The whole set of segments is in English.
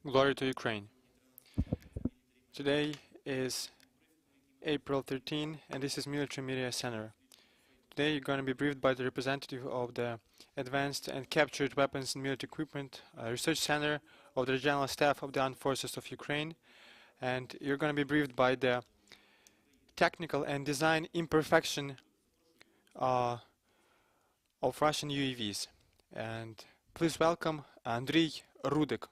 Glory to Ukraine. Today is April 13 and this is Military Media Center. Today you're going to be briefed by the representative of the Advanced and Captured Weapons and Military Equipment Research Center of the General Staff of the Armed Forces of Ukraine, and you're going to be briefed by the technical and design imperfection of Russian UAVs. And please welcome Andriy Rudek.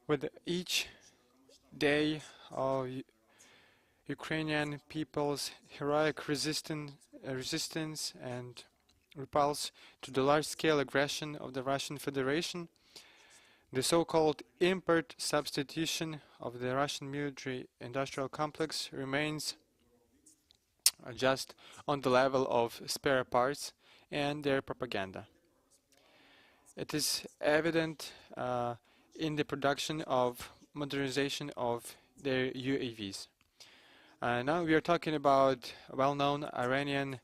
With each day of Ukrainian people's heroic resistance and repulse to the large-scale aggression of the Russian Federation, the so-called import substitution of the Russian military-industrial complex remains just on the level of spare parts and their propaganda. It is evident in the production of modernization of their UAVs. Now we are talking about well-known Iranian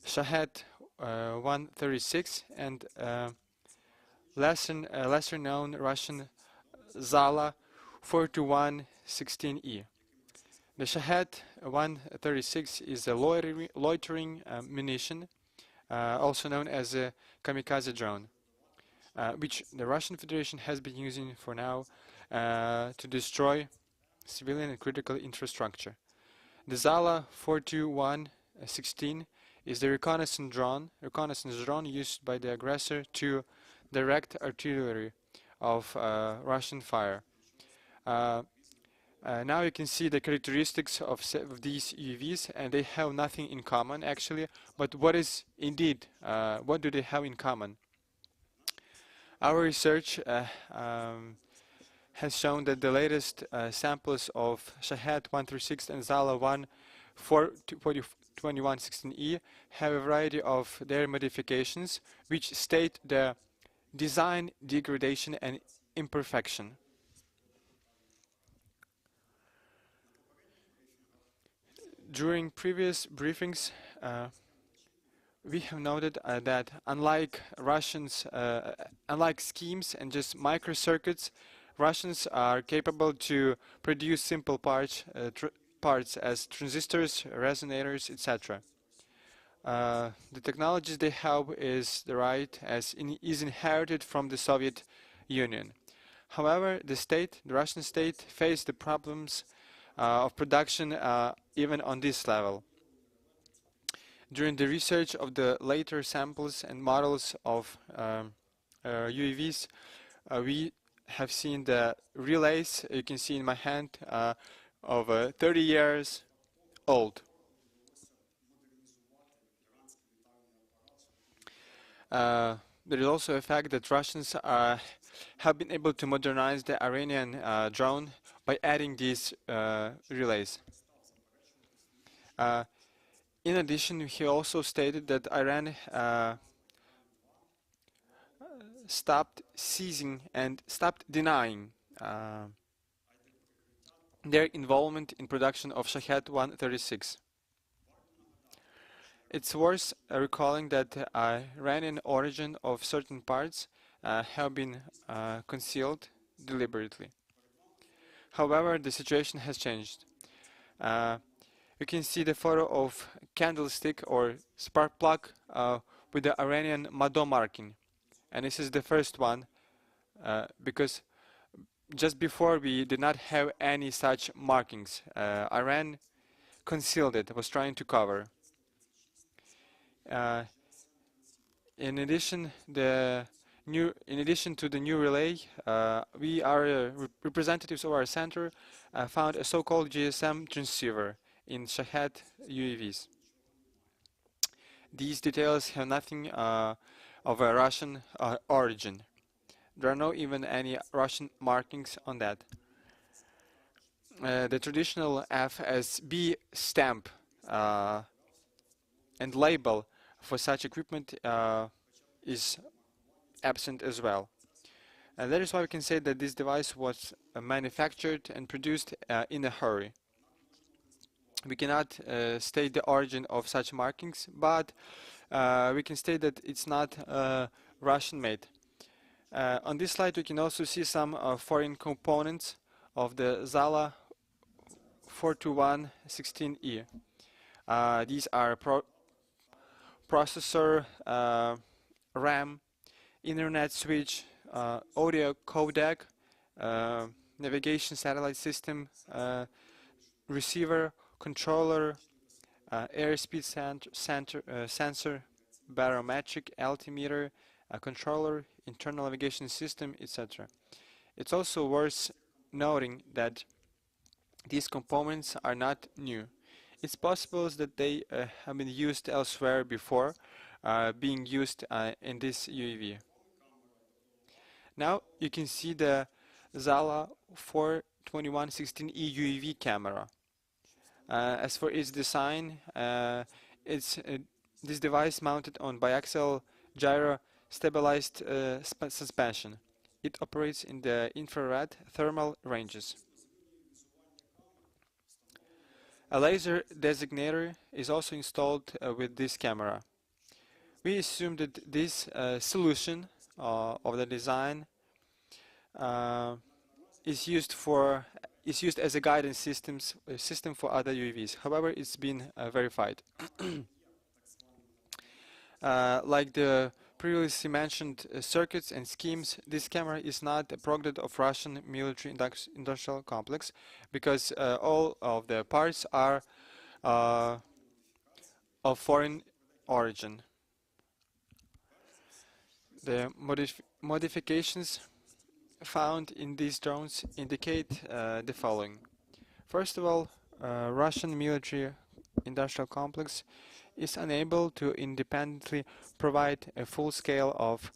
Shahed 136 and lesser-known Russian ZALA 421-16E. The Shahed 136 is a loitering munition, also known as a kamikaze drone, which the Russian Federation has been using for now to destroy civilian and critical infrastructure. The ZALA 421-16 is the reconnaissance drone used by the aggressor to direct artillery of Russian fire. Now you can see the characteristics of these UAVs, and they have nothing in common actually, but what do they have in common? Our research has shown that the latest samples of Shahed 136 and ZALA 421-16E have a variety of their modifications which state the design degradation and imperfection. During previous briefings, we have noted that unlike schemes and just microcircuits, Russians are capable to produce simple parts as transistors, resonators, etc. The technologies they have is inherited from the Soviet Union. However, the Russian state, faced the problems of production even on this level. During the research of the later samples and models of UAVs, we have seen the relays, you can see in my hand, of 30 years old. There is also a fact that Russians have been able to modernize the Iranian drone by adding these relays. In addition, he also stated that Iran stopped denying their involvement in production of Shahed 136. It's worth recalling that the Iranian origin of certain parts have been concealed deliberately. However, the situation has changed. You can see the photo of candlestick or spark plug with the Iranian Mado marking. And this is the first one because just before we did not have any such markings. Iran concealed it, was trying to cover. In addition to the new relay, we are representatives of our center found a so-called GSM transceiver in Shahed UAVs. These details have nothing of a Russian origin. There are no even any Russian markings on that. The traditional FSB stamp and label for such equipment is absent as well. And that is why we can say that this device was manufactured and produced in a hurry. We cannot state the origin of such markings, but we can state that it's not Russian-made. On this slide, we can also see some foreign components of the ZALA 42116E. These are processor, RAM, internet switch, audio codec, navigation satellite system, receiver, controller, airspeed sensor, barometric altimeter, a controller, internal navigation system, etc. It's also worth noting that these components are not new. It's possible that they have been used elsewhere before being used in this UAV. Now you can see the ZALA 42116E UAV camera. As for its design, it's this device mounted on biaxial gyro stabilized suspension. It operates in the infrared thermal ranges. A laser designator is also installed with this camera. We assume that this solution of the design is used as a guidance system for other UAVs. However, it's been verified. Like the previously mentioned circuits and schemes, this camera is not a product of Russian military industrial complex, because all of the parts are of foreign origin. The modifications found in these drones indicate the following. First of all, Russian military industrial complex is unable to independently provide a full scale of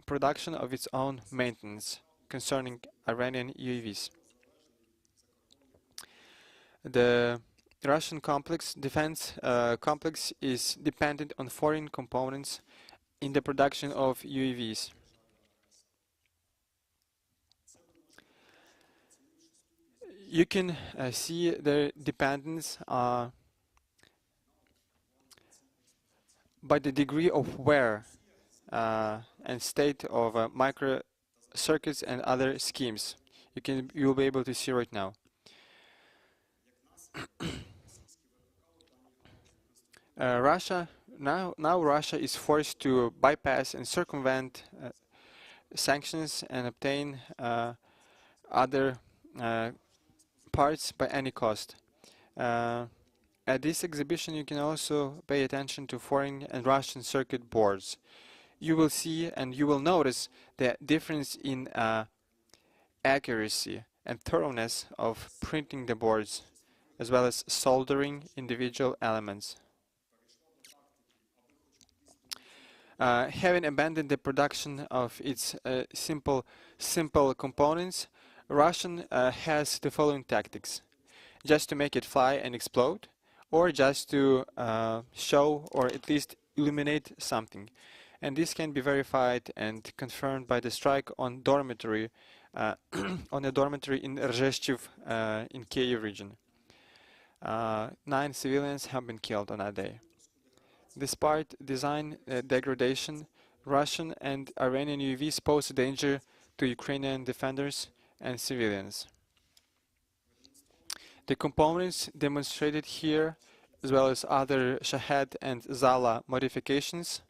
production of its own maintenance concerning Iranian UAVs. The Russian defense complex is dependent on foreign components in the production of UAVs. You can see their dependence by the degree of wear and state of microcircuits and other schemes. You'll be able to see right now. Russia is forced to bypass and circumvent sanctions and obtain other parts by any cost. At this exhibition, you can also pay attention to foreign and Russian circuit boards. You will see and you will notice the difference in accuracy and thoroughness of printing the boards, as well as soldering individual elements. Having abandoned the production of its simple components, Russian has the following tactics: just to make it fly and explode, or just to show or at least illuminate something. And this can be verified and confirmed by the strike on dormitory on a dormitory in Rzheshev in Kyiv region. 9 civilians have been killed on that day. Despite design degradation, Russian and Iranian UAVs pose a danger to Ukrainian defenders and civilians. The components demonstrated here, as well as other Shahed and ZALA modifications,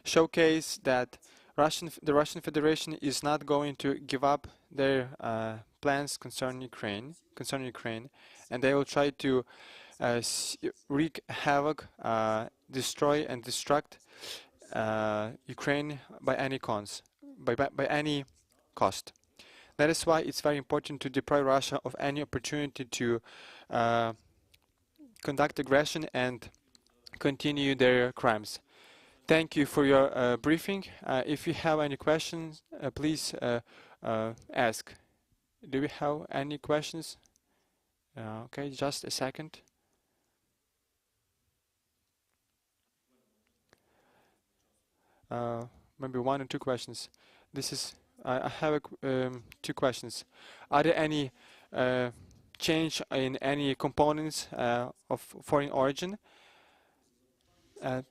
showcase that the Russian Federation is not going to give up their plans concerning Ukraine, and they will try to wreak havoc, destroy and destruct Ukraine by any cost. That is why it's very important to deprive Russia of any opportunity to conduct aggression and continue their crimes. Thank you for your briefing. If you have any questions, please ask. Do we have any questions? Okay, just a second. Maybe 1 or 2 questions. I have 2 questions. Are there any change in any components of foreign origin?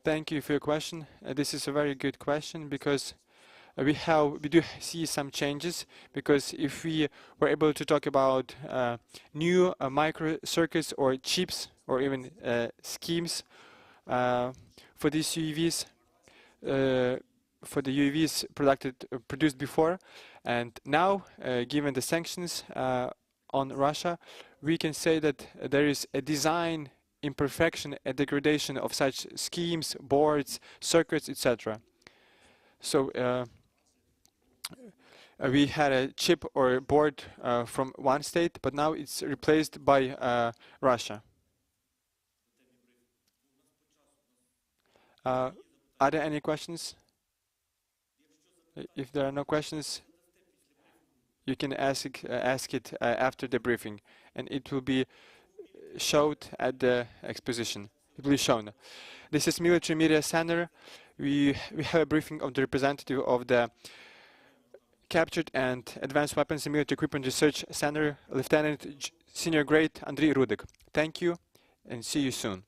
Thank you for your question. This is a very good question because we do see some changes, because if we were able to talk about new microcircuits or chips or even schemes for these UAVs, for the UAVs produced before, and now given the sanctions on Russia, we can say that there is a design imperfection, a degradation of such schemes, boards, circuits, etc. So we had a chip or a board from one state, but now it's replaced by Russia. Are there any questions? If there are no questions, you can ask it after the briefing, and it will be showed at the exposition. It will be shown. This is Military Media Center. We have a briefing of the representative of the Captured and Advanced Weapons and Military Equipment Research Center, Lieutenant Senior Grade Andriy Rudek. Thank you, and see you soon.